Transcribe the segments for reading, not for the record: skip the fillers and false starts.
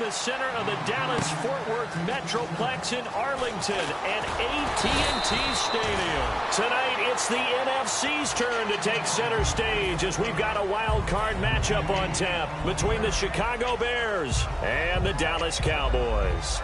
the center of the Dallas-Fort Worth Metroplex in Arlington at AT&T Stadium. Tonight, it's the NFC's turn to take center stage as we've got a wild card matchup on tap between the Chicago Bears and the Dallas Cowboys.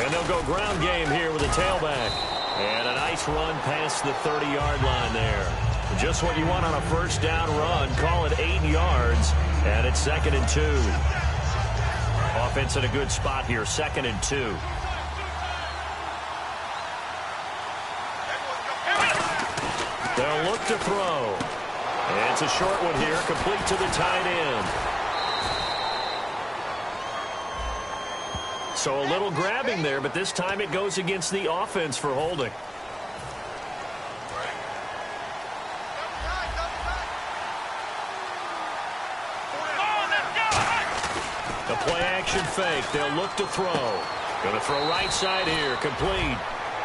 And they'll go ground game here with a tailback. And a nice run past the 30-yard line there. Just what you want on a first down run. Call it 8 yards. And it's 2nd and 2. Offense in a good spot here. 2nd and 2. They'll look to throw. And it's a short one here. Complete to the tight end. So a little grabbing there, but this time it goes against the offense for holding. The play-action fake. They'll look to throw. Going to throw right side here. Complete.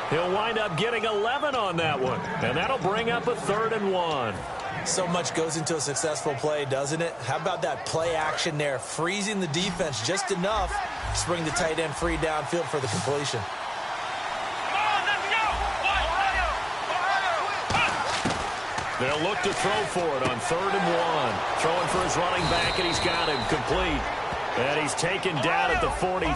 He'll wind up getting 11 on that one. And that'll bring up a 3rd and 1. So much goes into a successful play, doesn't it? How about that play action there? Freezing the defense just enough to bring the tight end free downfield for the completion. They'll look to throw for it on 3rd and 1. Throwing for his running back, and he's got him complete. And he's taken down at the 43,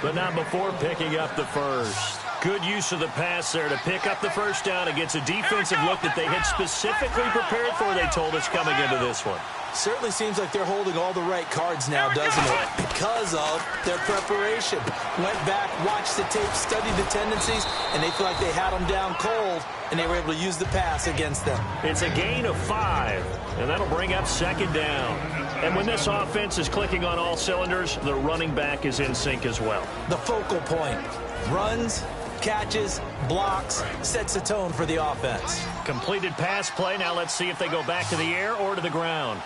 but not before picking up the first. Good use of the pass there to pick up the first down against a defensive look that they had specifically prepared for, they told us, coming into this one. Certainly seems like they're holding all the right cards now, doesn't it? Because of their preparation. Went back, watched the tape, studied the tendencies, and they feel like they had them down cold, and they were able to use the pass against them. It's a gain of 5, and that'll bring up 2nd down. And when this offense is clicking on all cylinders, the running back is in sync as well. The focal point. Runs, catches, blocks, sets a tone for the offense. Completed pass play. Now let's see if they go back to the air or to the ground.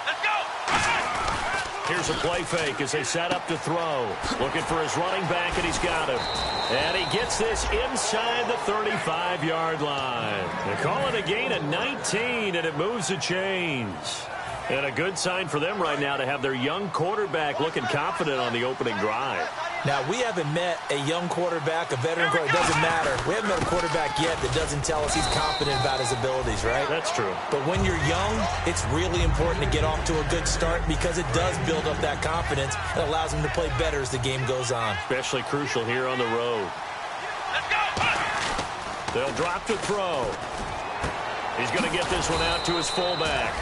Let's go! Here's a play fake as they set up to throw. Looking for his running back, and he's got him. And he gets this inside the 35-yard line. They call it a gain of 19, and it moves the chains. And a good sign for them right now to have their young quarterback looking confident on the opening drive. Now, we haven't met a young quarterback, a veteran quarterback. It doesn't matter. We haven't met a quarterback yet that doesn't tell us he's confident about his abilities, right? That's true. But when you're young, it's really important to get off to a good start because it does build up that confidence. It allows him to play better as the game goes on. Especially crucial here on the road. Let's go! They'll drop to throw. He's going to get this one out to his fullback.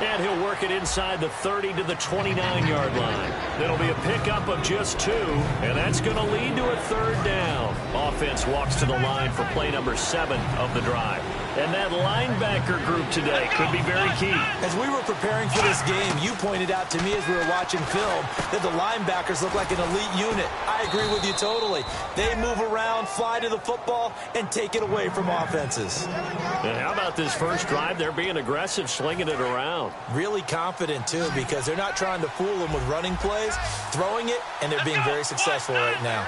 And he'll work it inside the 30 to the 29-yard line. That'll be a pickup of just 2, and that's going to lead to a 3rd down. Offense walks to the line for play number 7 of the drive. And that linebacker group today could be very key. As we were preparing for this game, you pointed out to me as we were watching film that the linebackers look like an elite unit. I agree with you totally. They move around, fly to the football, and take it away from offenses. And how about this first drive? They're being aggressive, slinging it around. Really confident, too, because they're not trying to fool them with running plays, throwing it, and they're being very successful right now.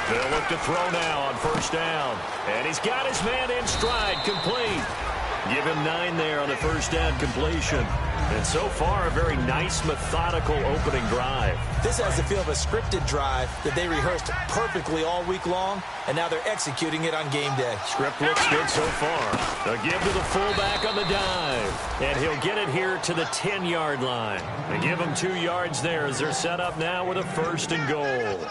They'll look to throw now on first down. And he's got his man in stride, complete. Give him 9 there on the first down completion. And so far, a very nice, methodical opening drive. This has the feel of a scripted drive that they rehearsed perfectly all week long, and now they're executing it on game day. Script looks good so far. A give to the fullback on the dive. And he'll get it here to the 10-yard line. They give him 2 yards there as they're set up now with a 1st and goal.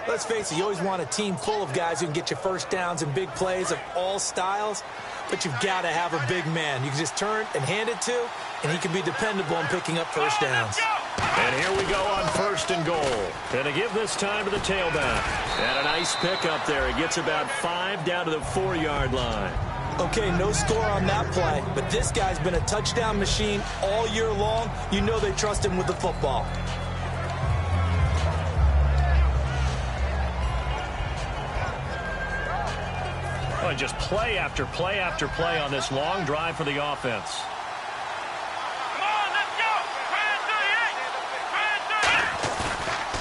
Let's face it, you always want a team full of guys who can get you first downs and big plays of all styles, but you've got to have a big man you can just turn and hand it to, and he can be dependable in picking up first downs. And here we go on 1st and goal. And to give this time to the tailback. And a nice pickup there. He gets about 5 down to the 4-yard line. Okay, no score on that play, but this guy's been a touchdown machine all year long. You know they trust him with the football. Oh, just play after play after play on this long drive for the offense. Come on, let's go!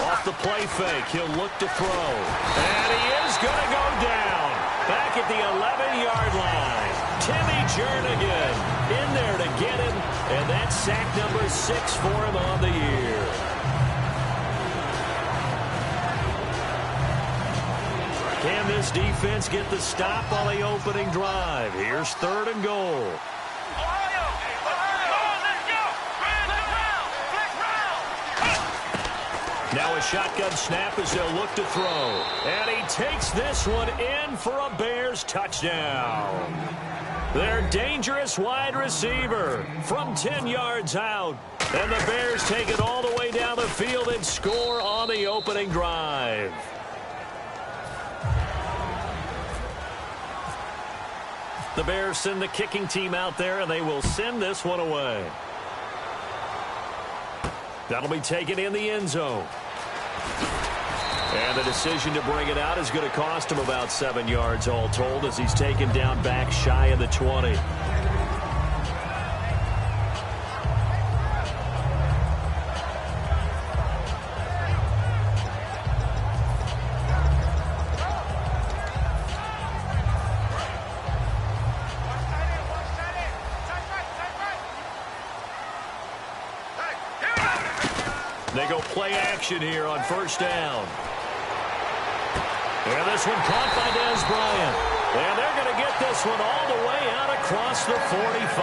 Off the play fake, he'll look to throw. And he is going to go down. Back at the 11-yard line. Timmy Jernigan in there to get him, and that's sack number 6 for him on the year. Can this defense get the stop on the opening drive? Here's 3rd and goal. Now a shotgun snap as they'll look to throw. And he takes this one in for a Bears touchdown. Their dangerous wide receiver from 10 yards out. And the Bears take it all the way down the field and score on the opening drive. The Bears send the kicking team out there, and they will send this one away. That'll be taken in the end zone. And the decision to bring it out is going to cost him about 7 yards all told as he's taken down back shy of the 20. They go play action here on 1st down. And this one caught by Dez Bryant. And they're going to get this one all the way out across the 45.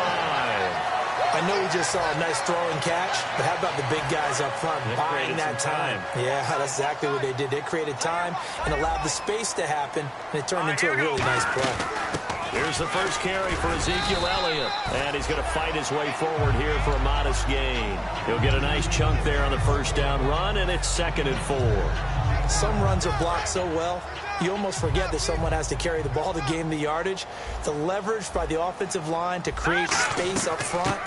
I know we just saw a nice throw and catch, but how about the big guys up front buying that time? Yeah, that's exactly what they did. They created time and allowed the space to happen, and it turned into a really nice play. Here's the first carry for Ezekiel Elliott. And he's going to fight his way forward here for a modest gain. He'll get a nice chunk there on the 1st down run, and it's 2nd and 4. Some runs are blocked so well, you almost forget that someone has to carry the ball to gain the yardage. The leverage by the offensive line to create space up front,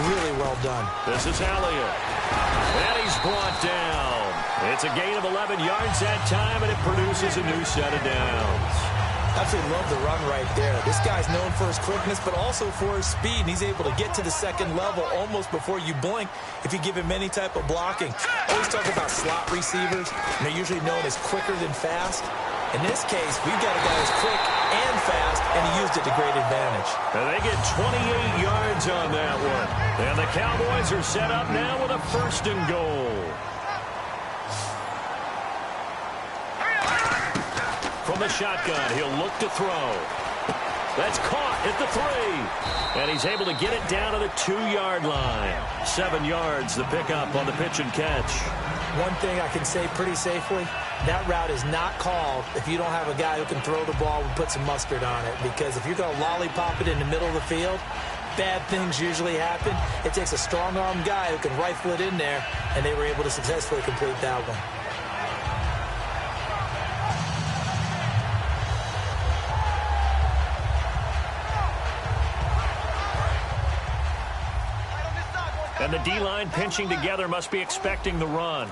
really well done. This is Elliott. And he's brought down. It's a gain of 11 yards that time, and it produces a new set of downs. Absolutely love the run right there. This guy's known for his quickness, but also for his speed. And he's able to get to the 2nd level almost before you blink if you give him any type of blocking. Always talk about slot receivers, and they're usually known as quicker than fast. In this case, we've got a guy who's quick and fast, and he used it to great advantage. And they get 28 yards on that one. And the Cowboys are set up now with a 1st and goal. From the shotgun, he'll look to throw. That's caught at the 3. And he's able to get it down to the 2-yard line. 7 yards, the pickup on the pitch and catch. One thing I can say pretty safely, that route is not called if you don't have a guy who can throw the ball and put some mustard on it. Because if you're going to lollipop it in the middle of the field, bad things usually happen. It takes a strong-arm guy who can rifle it in there, and they were able to successfully complete that one. And the D-line pinching together must be expecting the run.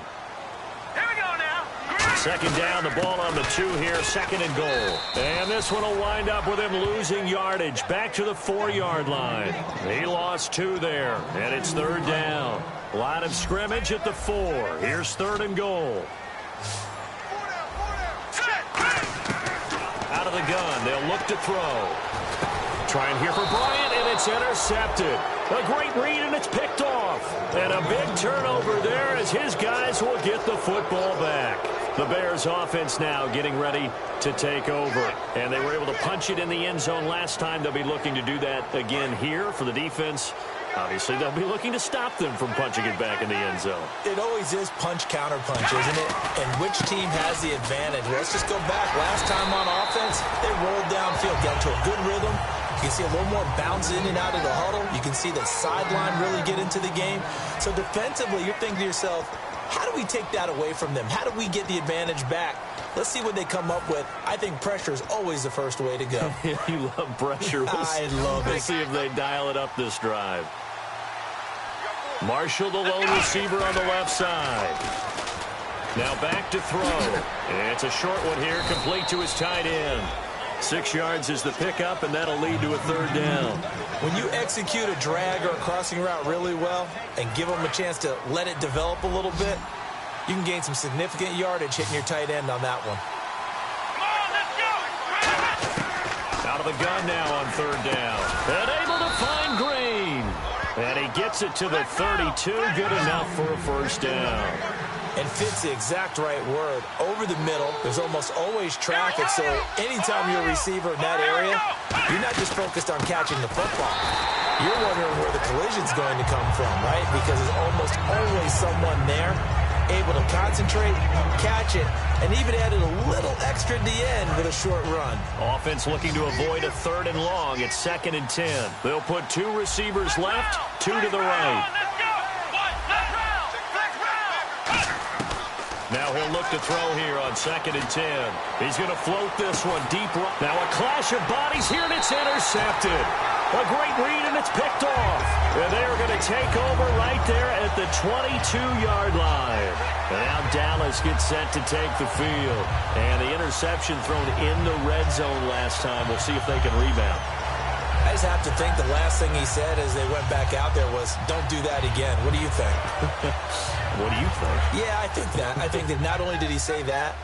Here we go now. 2nd down, the ball on the 2 here, 2nd and goal. And this one will wind up with him losing yardage back to the 4-yard line. He lost 2 there, and it's 3rd down. Line of scrimmage at the 4. Here's 3rd and goal. Out of the gun, they'll look to throw. Trying here for Bryant, and it's intercepted. A great read, and it's picked off. And a big turnover there as his guys will get the football back. The Bears offense now getting ready to take over. And they were able to punch it in the end zone last time. They'll be looking to do that again here for the defense. Obviously, they'll be looking to stop them from punching it back in the end zone. It always is punch-counter-punch, isn't it? And which team has the advantage? Well, let's just go back. Last time on offense, they rolled downfield, got into a good rhythm. You can see a little more bounce in and out of the huddle. You can see the sideline really get into the game. So defensively, you're thinking to yourself, how do we take that away from them? How do we get the advantage back? Let's see what they come up with. I think pressure is always the first way to go. You love pressure. I love it. We'll see if they dial it up this drive. Marshall, the lone receiver on the left side. Now back to throw. It's a short one here, complete to his tight end. 6 yards is the pickup, and that'll lead to a 3rd down. When you execute a drag or a crossing route really well and give them a chance to let it develop a little bit, you can gain some significant yardage hitting your tight end on that one. Come on, let's go. Out of the gun now on 3rd down. Gets it to the 32. Good enough for a first down. And fits the exact right word. Over the middle, there's almost always traffic, so anytime you're a receiver in that area, you're not just focused on catching the football. You're wondering where the collision's going to come from, right? Because there's almost always someone there able to concentrate, catch it, and even added a little extra at the end with a short run. Offense looking to avoid a 3rd and long. It's 2nd and 10. They'll put 2 receivers left, 2 to the right. Now he'll look to throw here on 2nd and 10. He's going to float this one deep right. Now a clash of bodies here, and it's intercepted. A great read, and it's picked off. And they're going to take over right there at the 22-yard line. And now Dallas gets set to take the field. And the interception thrown in the red zone last time. We'll see if they can rebound. I just have to think the last thing he said as they went back out there was, don't do that again. What do you think? What do you think? Yeah, I think that. I think that not only did he say that,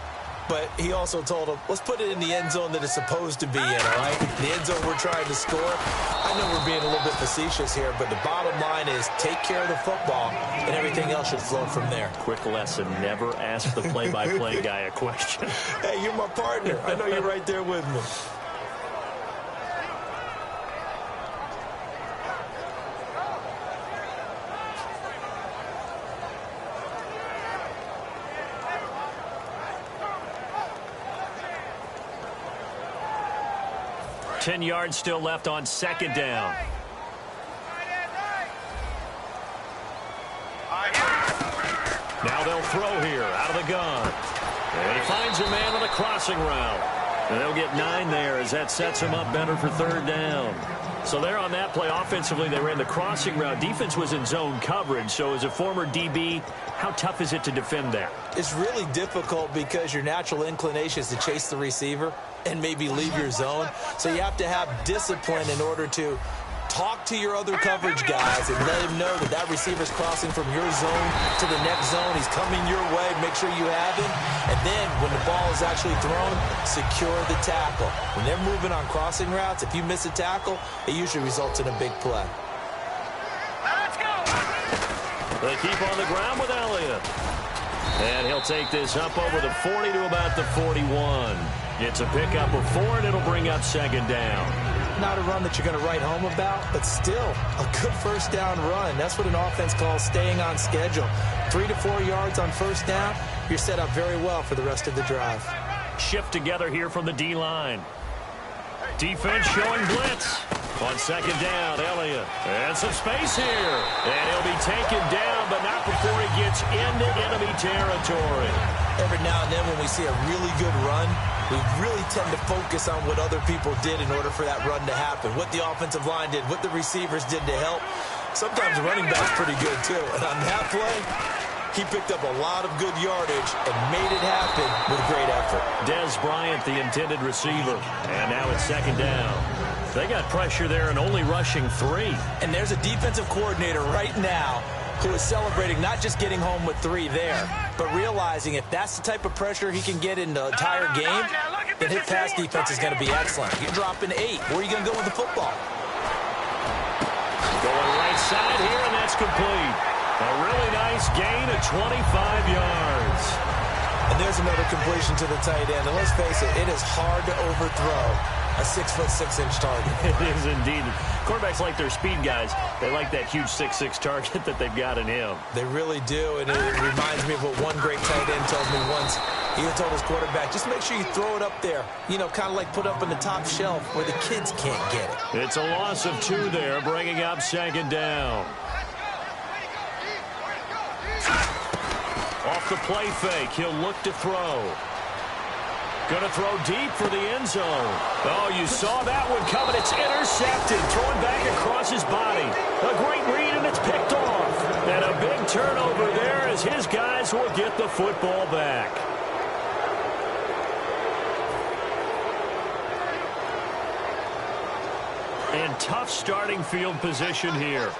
but he also told him, let's put it in the end zone that it's supposed to be in, all right? The end zone we're trying to score. I know we're being a little bit facetious here, but the bottom line is take care of the football, and everything else should flow from there. Quick lesson, never ask the play-by-play guy a question. Hey, you're my partner. I know you're right there with me. Ten yards still left on 2nd down. Now they'll throw here out of the gun. And he finds a man on the crossing route. And they'll get 9 there as that sets him up better for 3rd down. So there on that play, offensively, they ran the crossing route. Defense was in zone coverage. So as a former DB, how tough is it to defend that? It's really difficult because your natural inclination is to chase the receiver and maybe leave your zone. So you have to have discipline in order to talk to your other coverage guys and let him know that that receiver's crossing from your zone to the next zone. He's coming your way. Make sure you have him. And then when the ball is actually thrown, secure the tackle. When they're moving on crossing routes, if you miss a tackle, it usually results in a big play. They keep on the ground with Elliott. And he'll take this up over the 40 to about the 41. It's a pickup of 4, and it'll bring up 2nd down. Not a run that you're going to write home about, but still a good first down run. That's what an offense calls staying on schedule. 3 to 4 yards on first down, you're set up very well for the rest of the drive. Shift together here from the D-line. Defense showing blitz. On 2nd down, Elliott. And some space here. And he'll be taken down, but not before he gets into enemy territory. Every now and then when we see a really good run, we really tend to focus on what other people did in order for that run to happen. What the offensive line did, what the receivers did to help. Sometimes the running back's pretty good, too. And on that play, he picked up a lot of good yardage and made it happen with great effort. Dez Bryant, the intended receiver. And now it's 2nd down. They got pressure there and only rushing 3. And there's a defensive coordinator right now who is celebrating not just getting home with 3 there, but realizing if that's the type of pressure he can get in the entire game, then his pass defense is going to be excellent. You're dropping 8. Where are you going to go with the football? Going right side here, and that's complete. A really nice gain of 25 yards. And there's another completion to the tight end. And let's face it, it is hard to overthrow a 6'6" target. It is indeed. Quarterbacks like their speed guys. They like that huge 6'6" target that they've got in him. They really do, and it reminds me of what one great tight end told me once. He told his quarterback, just make sure you throw it up there. You know, kind of like put up in the top shelf where the kids can't get it. It's a loss of 2 there, bringing up 2nd down. Off the play fake, he'll look to throw. Going to throw deep for the end zone. Oh, you saw that one coming. It's intercepted. Throwing back across his body. A great read, and it's picked off. And a big turnover there as his guys will get the football back. And tough starting field position here.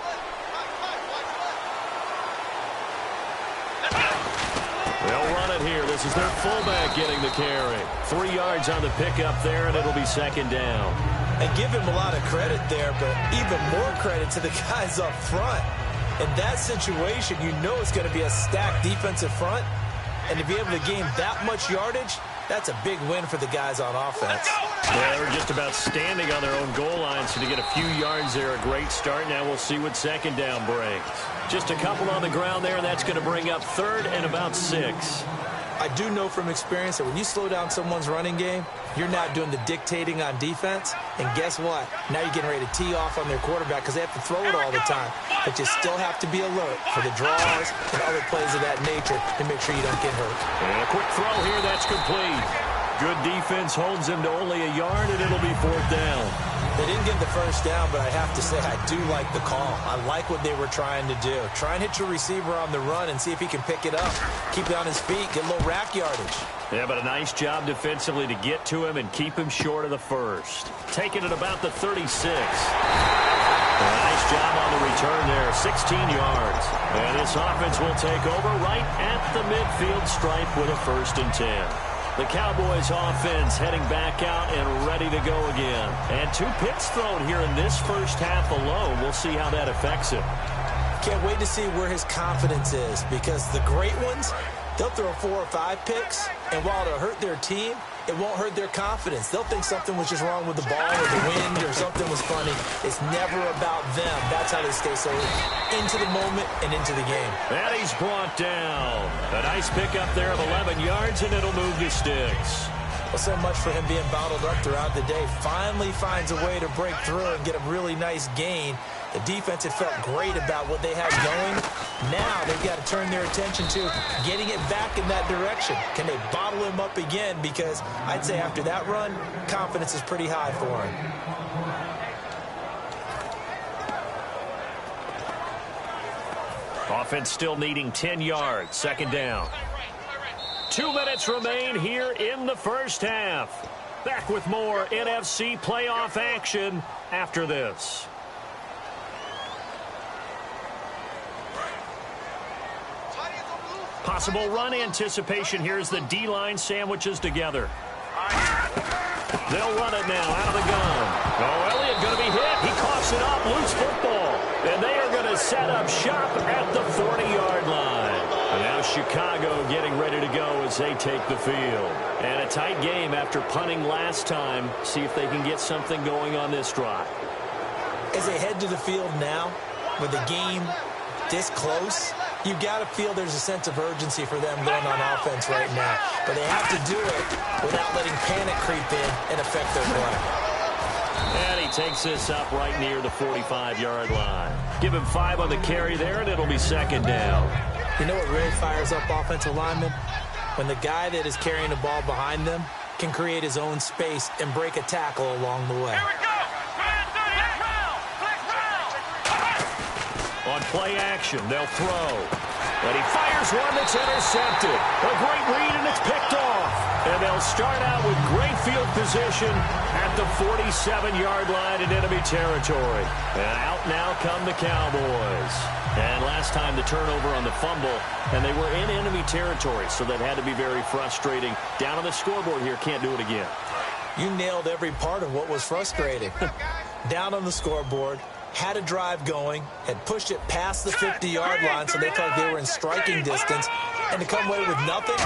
They'll run it here. This is their fullback getting the carry. 3 yards on the pickup there, and it'll be 2nd down. And give him a lot of credit there, but even more credit to the guys up front. In that situation, you know it's going to be a stacked defensive front. And to be able to gain that much yardage, that's a big win for the guys on offense. Yeah, they're just about standing on their own goal line, so to get a few yards there, a great start. Now we'll see what second down brings. Just a couple on the ground there, and that's going to bring up third and about 6. I do know from experience that when you slow down someone's running game, you're not doing the dictating on defense. And guess what? Now you're getting ready to tee off on their quarterback because they have to throw it all the time. But you still have to be alert for the draws and other plays of that nature to make sure you don't get hurt. And a quick throw here, that's complete. Good defense holds him to only a yard, and it'll be 4th down. They didn't get the first down, but I have to say I do like the call. I like what they were trying to do. Try and hit your receiver on the run and see if he can pick it up. Keep it on his feet, get a little rack yardage. Yeah, but a nice job defensively to get to him and keep him short of the first. Taking it about the 36. A nice job on the return there, 16 yards. And this offense will take over right at the midfield stripe with a 1st and 10. The Cowboys offense heading back out and ready to go again. And 2 picks thrown here in this first half alone. We'll see how that affects him. Can't wait to see where his confidence is, because the great ones, they'll throw 4 or 5 picks, and while it'll hurt their team, it won't hurt their confidence. They'll think something was just wrong with the ball or the wind or something was funny. It's never about them. That's how they stay so into the moment and into the game. And he's brought down. A nice pickup there of 11 yards, and it'll move the sticks. Well, so much for him being bottled up throughout the day. Finally finds a way to break through and get a really nice gain. The defense had felt great about what they had going. Now they've got to turn their attention to getting it back in that direction. Can they bottle him up again? Because I'd say after that run, confidence is pretty high for him. Offense still needing 10 yards. 2nd down. 2 minutes remain here in the first half. Back with more NFC playoff action after this. Possible run anticipation. Here's the D-line sandwiches together. They'll run it now out of the gun. Oh, Elliott going to be hit. He coughs it up. Loose football. And they are going to set up shop at the 40-yard line. And now Chicago getting ready to go as they take the field. And a tight game after punting last time. See if they can get something going on this drive. As they head to the field now, with the game this close, you got to feel there's a sense of urgency for them going on offense right now. But they have to do it without letting panic creep in and affect their play. And he takes this up right near the 45-yard line. Give him 5 on the carry there, and it'll be 2nd down. You know what really fires up offensive linemen? When the guy that is carrying the ball behind them can create his own space and break a tackle along the way. On play action, they'll throw. And he fires one that's intercepted. A great read, and it's picked off. And they'll start out with great field position at the 47-yard line in enemy territory. And out now come the Cowboys. And last time the turnover on the fumble, and they were in enemy territory, so that had to be very frustrating. Down on the scoreboard here, can't do it again. You nailed every part of what was frustrating. Down on the scoreboard, had a drive going, had pushed it past the 50-yard line so they felt like they were in striking distance, and to come away with nothing,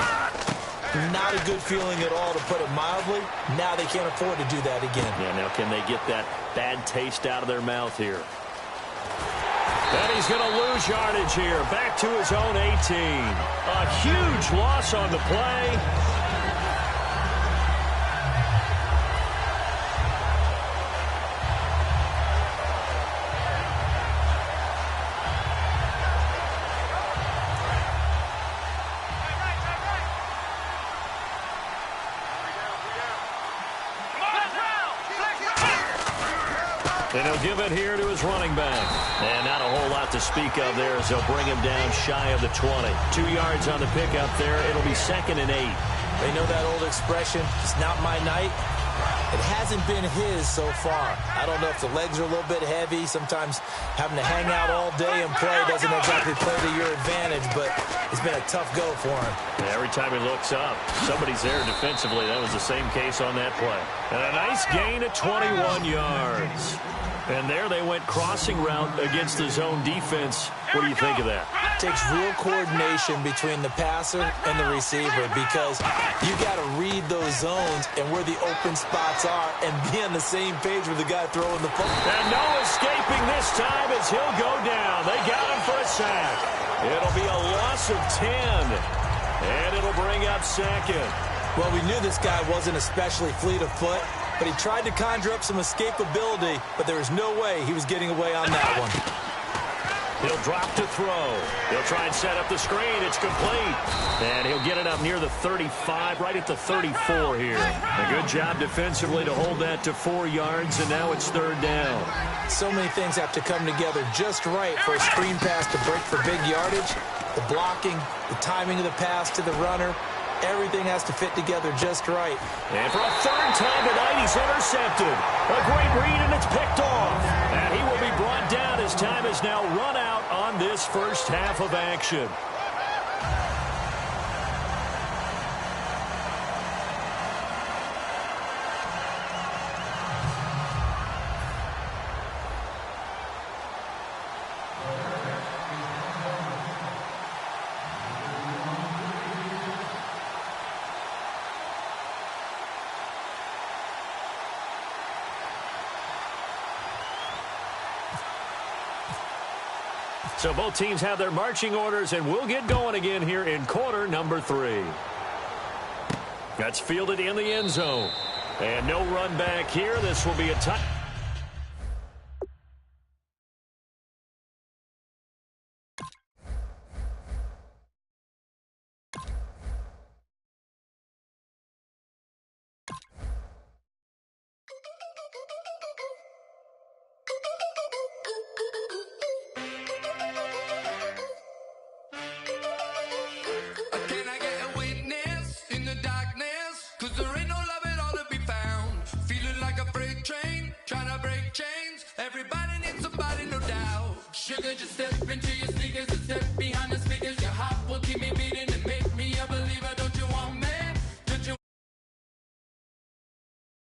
not a good feeling at all, to put it mildly. Now they can't afford to do that again. Yeah, now can they get that bad taste out of their mouth here? And he's going to lose yardage here, back to his own 18. A huge loss on the play. And he'll give it here to his running back. And not a whole lot to speak of there as they'll bring him down shy of the 20. 2 yards on the pickup there. It'll be 2nd and 8. They know that old expression, it's not my night. It hasn't been his so far. I don't know if the legs are a little bit heavy. Sometimes having to hang out all day and play doesn't exactly play to your advantage, but it's been a tough go for him. Yeah, every time he looks up, somebody's there defensively. That was the same case on that play. And a nice gain of 21 yards. And there they went crossing route against the zone defense. What do you think of that? Takes real coordination between the passer and the receiver because you got to read those zones and where the open spots are and be on the same page with the guy throwing the football. And no escaping this time as he'll go down. They got him for a sack. It'll be a loss of 10. And it'll bring up second. Well, we knew this guy wasn't especially fleet of foot, but he tried to conjure up some escapability, but there was no way he was getting away on that one. He'll drop to throw. He'll try and set up the screen. It's complete. And he'll get it up near the 35, right at the 34 here. A good job defensively to hold that to 4 yards, and now it's third down. So many things have to come together just right for a screen pass to break for big yardage. The blocking, the timing of the pass to the runner, everything has to fit together just right. And for a third time tonight, he's intercepted. A great read, and it's picked off. And he will be brought down as time has now run out on this first half of action. So both teams have their marching orders, and we'll get going again here in quarter number 3. That's fielded in the end zone. And no run back here. This will be a touch. Sugar, just step into your